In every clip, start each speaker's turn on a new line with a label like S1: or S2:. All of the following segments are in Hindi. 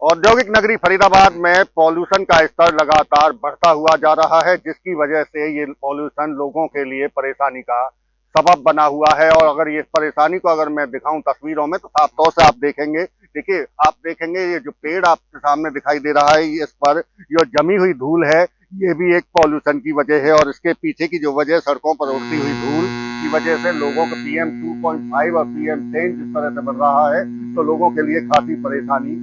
S1: औद्योगिक नगरी फरीदाबाद में पॉल्यूशन का स्तर लगातार बढ़ता हुआ जा रहा है, जिसकी वजह से ये पॉल्यूशन लोगों के लिए परेशानी का सबब बना हुआ है। और अगर ये परेशानी को अगर मैं दिखाऊं तस्वीरों में तो साफ तौर से आप देखेंगे, देखिए आप देखेंगे ये जो पेड़ आपके सामने दिखाई दे रहा है, इस पर जो जमी हुई धूल है ये भी एक पॉल्यूशन की वजह है। और इसके पीछे की जो वजह सड़कों पर उड़ती हुई धूल की वजह से लोगों को PM 2.5 और PM10 जिस तरह से बढ़ रहा है तो लोगों के लिए काफी परेशानी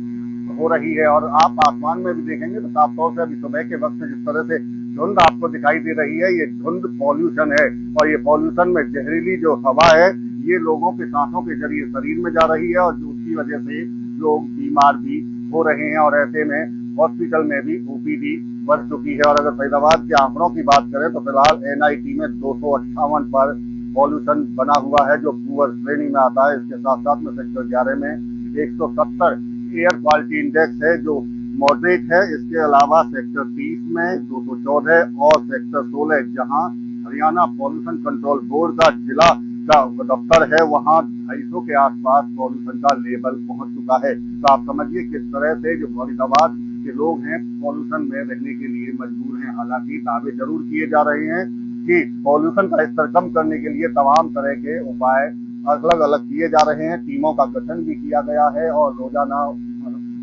S1: हो रही है। और आप आसमान में भी देखेंगे तो साफ तौर से अभी सुबह के वक्त जिस तरह से धुंध आपको दिखाई दे रही है, ये धुंध पॉल्यूशन है। और ये पॉल्यूशन में जहरीली जो हवा है ये लोगों के सांसों के जरिए शरीर में जा रही है और उसकी वजह से लोग बीमार भी हो रहे हैं। और ऐसे में हॉस्पिटल में भी OPD बढ़ चुकी है। और अगर फरीदाबाद के आंकड़ों की बात करें तो फिलहाल NIT में 258 पर पॉल्यूशन बना हुआ है, जो पुअर श्रेणी में आता है। इसके साथ साथ में सेक्टर 11 में 170 एयर क्वालिटी इंडेक्स है, जो मॉडरेट है। इसके अलावा सेक्टर 30 में 214 और सेक्टर 16 जहां हरियाणा पॉल्यूशन कंट्रोल बोर्ड का जिला का दफ्तर है, वहां 250 के आसपास पॉल्यूशन का लेवल पहुंच चुका है। तो आप समझिए किस तरह से जो फरीदाबाद के लोग हैं पॉल्यूशन में रहने के लिए मजबूर हैं। हालांकि दावे जरूर किए जा रहे हैं कि पॉल्यूशन का स्तर कम करने के लिए तमाम तरह के उपाय अलग अलग किए जा रहे हैं। टीमों का गठन भी किया गया है और रोजाना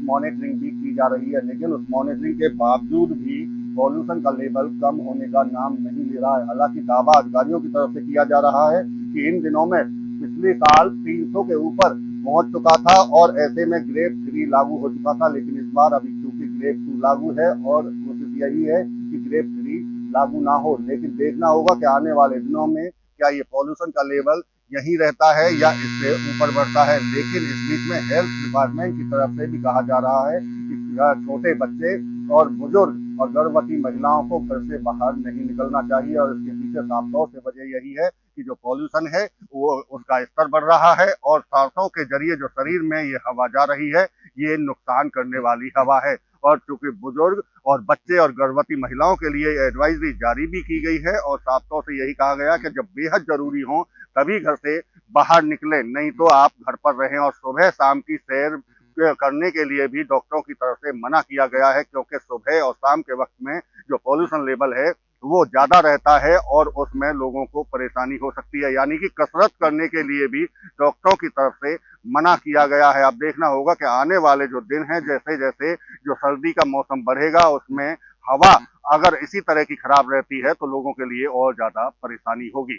S1: मॉनिटरिंग भी की जा रही है, लेकिन उस मॉनिटरिंग के बावजूद भी पॉल्यूशन का लेवल कम होने का नाम नहीं ले रहा है। हालांकि दावा अधिकारियों की तरफ से किया जा रहा है कि इन दिनों में पिछले साल 300 के ऊपर पहुंच चुका था और ऐसे में ग्रेड 3 लागू हो चुका था। लेकिन इस बार अभी क्योंकि ग्रेड 2 लागू है और कोशिश यही है कि ग्रेड 3 लागू ना हो। लेकिन देखना होगा कि आने वाले दिनों में क्या ये पॉल्यूशन का लेवल यही रहता है या इससे ऊपर बढ़ता है। लेकिन इस बीच में हेल्थ डिपार्टमेंट की तरफ से भी कहा जा रहा है कि छोटे बच्चे और बुजुर्ग और गर्भवती महिलाओं को घर से बाहर नहीं निकलना चाहिए। और इसके पीछे साफ तौर से वजह यही है कि जो पॉल्यूशन है वो उसका स्तर बढ़ रहा है और सांसों के जरिए जो शरीर में ये हवा जा रही है ये नुकसान करने वाली हवा है। और चूंकि बुजुर्ग और बच्चे और गर्भवती महिलाओं के लिए एडवाइजरी जारी भी की गई है और साफ तौर से यही कहा गया कि जब बेहद जरूरी हो तभी घर से बाहर निकले, नहीं तो आप घर पर रहें। और सुबह शाम की सैर करने के लिए भी डॉक्टरों की तरफ से मना किया गया है, क्योंकि सुबह और शाम के वक्त में जो पॉल्यूशन लेवल है वो ज्यादा रहता है और उसमें लोगों को परेशानी हो सकती है। यानी कि कसरत करने के लिए भी डॉक्टरों की तरफ से मना किया गया है। अब देखना होगा कि आने वाले जो दिन हैं, जैसे जैसे जो सर्दी का मौसम बढ़ेगा उसमें हवा अगर इसी तरह की खराब रहती है तो लोगों के लिए और ज्यादा परेशानी होगी।